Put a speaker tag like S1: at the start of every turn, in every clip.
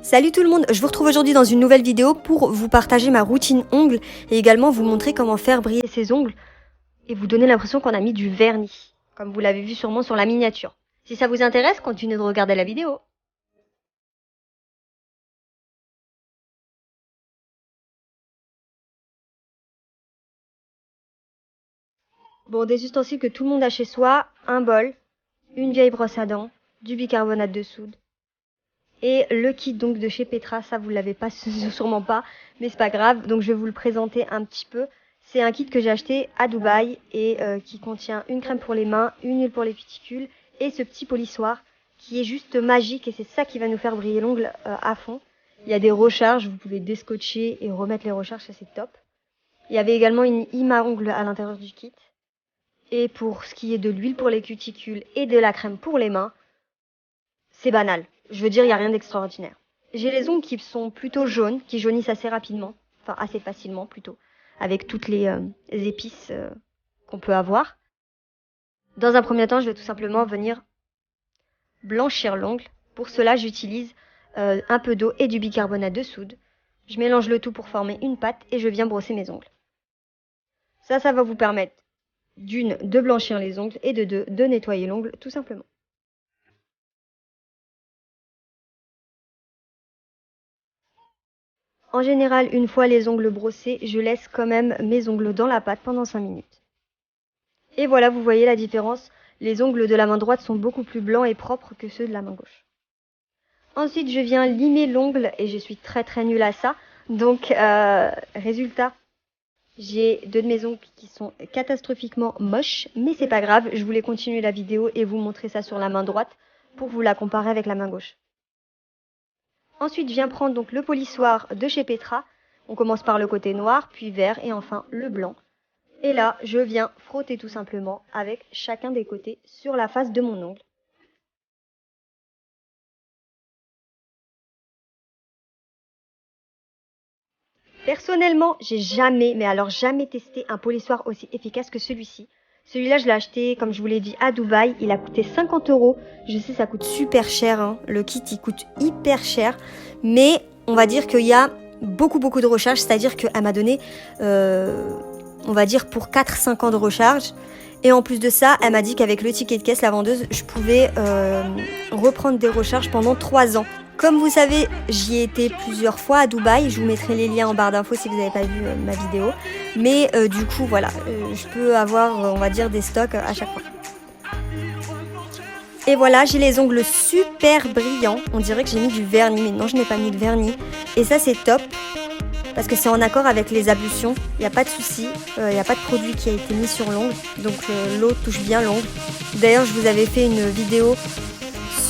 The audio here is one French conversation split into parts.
S1: Salut tout le monde, je vous retrouve aujourd'hui dans une nouvelle vidéo pour vous partager ma routine ongles et également vous montrer comment faire briller ses ongles et vous donner l'impression qu'on a mis du vernis, comme vous l'avez vu sûrement sur la miniature. Si ça vous intéresse, continuez de regarder la vidéo. Bon, des ustensiles que tout le monde a chez soi, un bol, une vieille brosse à dents, du bicarbonate de soude et le kit donc de chez Petra. Ça vous l'avez pas sûrement pas, mais c'est pas grave, donc je vais vous le présenter un petit peu. C'est un kit que j'ai acheté à Dubaï et qui contient une crème pour les mains, une huile pour les cuticules et ce petit polissoir qui est juste magique et c'est ça qui va nous faire briller l'ongle à fond. Il y a des recharges, vous pouvez descotcher et remettre les recharges, ça c'est top. Il y avait également une Ima ongle à l'intérieur du kit. Et pour ce qui est de l'huile pour les cuticules et de la crème pour les mains, c'est banal. Je veux dire, il n'y a rien d'extraordinaire. J'ai les ongles qui sont plutôt jaunes, qui jaunissent assez rapidement, enfin assez facilement plutôt, avec toutes les épices qu'on peut avoir. Dans un premier temps, je vais tout simplement venir blanchir l'ongle. Pour cela, j'utilise un peu d'eau et du bicarbonate de soude. Je mélange le tout pour former une pâte et je viens brosser mes ongles. Ça va vous permettre d'une, de blanchir les ongles et de deux, de nettoyer l'ongle tout simplement. En général, une fois les ongles brossés, je laisse quand même mes ongles dans la pâte pendant 5 minutes. Et voilà, vous voyez la différence. Les ongles de la main droite sont beaucoup plus blancs et propres que ceux de la main gauche. Ensuite, je viens limer l'ongle et je suis très nulle à ça. Donc, résultat, j'ai deux de mes ongles qui sont catastrophiquement moches, mais c'est pas grave, je voulais continuer la vidéo et vous montrer ça sur la main droite pour vous la comparer avec la main gauche. Ensuite, je viens prendre donc le polissoir de chez Petra. On commence par le côté noir, puis vert et enfin le blanc. Et là, je viens frotter tout simplement avec chacun des côtés sur la face de mon ongle. Personnellement, j'ai jamais, mais alors jamais testé un polissoir aussi efficace que celui-ci. Celui-là, je l'ai acheté, comme je vous l'ai dit, à Dubaï. Il a coûté 50 €. Je sais, ça coûte super cher, hein. Le kit, il coûte hyper cher. Mais on va dire qu'il y a beaucoup de recharge. C'est-à-dire qu'elle m'a donné, on va dire, pour 4-5 ans de recharge. Et en plus de ça, elle m'a dit qu'avec le ticket de caisse, la vendeuse, je pouvais reprendre des recharges pendant 3 ans. Comme vous savez, j'y ai été plusieurs fois à Dubaï. Je vous mettrai les liens en barre d'infos si vous n'avez pas vu ma vidéo. Mais du coup, voilà, je peux avoir, on va dire, des stocks à chaque fois. Et voilà, j'ai les ongles super brillants. On dirait que j'ai mis du vernis, mais non, je n'ai pas mis de vernis. Et ça, c'est top, parce que c'est en accord avec les ablutions. Il n'y a pas de souci, il n'y a pas de produit qui a été mis sur l'ongle. Donc l'eau touche bien l'ongle. D'ailleurs, je vous avais fait une vidéo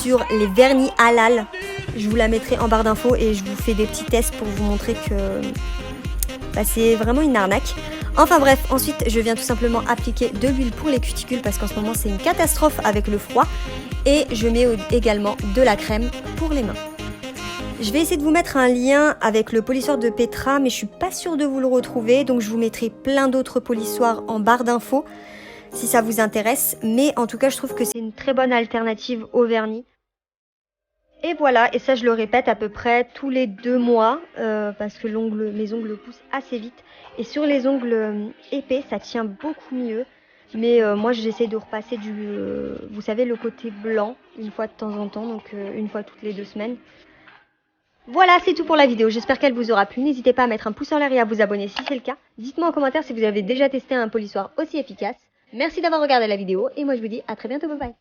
S1: sur les vernis halal. Je vous la mettrai en barre d'infos et je vous fais des petits tests pour vous montrer que c'est vraiment une arnaque. Enfin bref, ensuite je viens tout simplement appliquer de l'huile pour les cuticules parce qu'en ce moment c'est une catastrophe avec le froid. Et je mets également de la crème pour les mains. Je vais essayer de vous mettre un lien avec le polissoir de Petra, mais je suis pas sûre de vous le retrouver. Donc je vous mettrai plein d'autres polissoirs en barre d'infos si ça vous intéresse. Mais en tout cas, je trouve que c'est une très bonne alternative au vernis. Et voilà, et ça je le répète à peu près tous les 2 mois parce que mes ongles poussent assez vite. Et sur les ongles épais, ça tient beaucoup mieux. Mais moi j'essaie de repasser vous savez, le côté blanc une fois de temps en temps, donc une fois toutes les 2 semaines. Voilà, c'est tout pour la vidéo. J'espère qu'elle vous aura plu. N'hésitez pas à mettre un pouce en l'air et à vous abonner si c'est le cas. Dites-moi en commentaire si vous avez déjà testé un polissoir aussi efficace. Merci d'avoir regardé la vidéo et moi je vous dis à très bientôt, bye bye.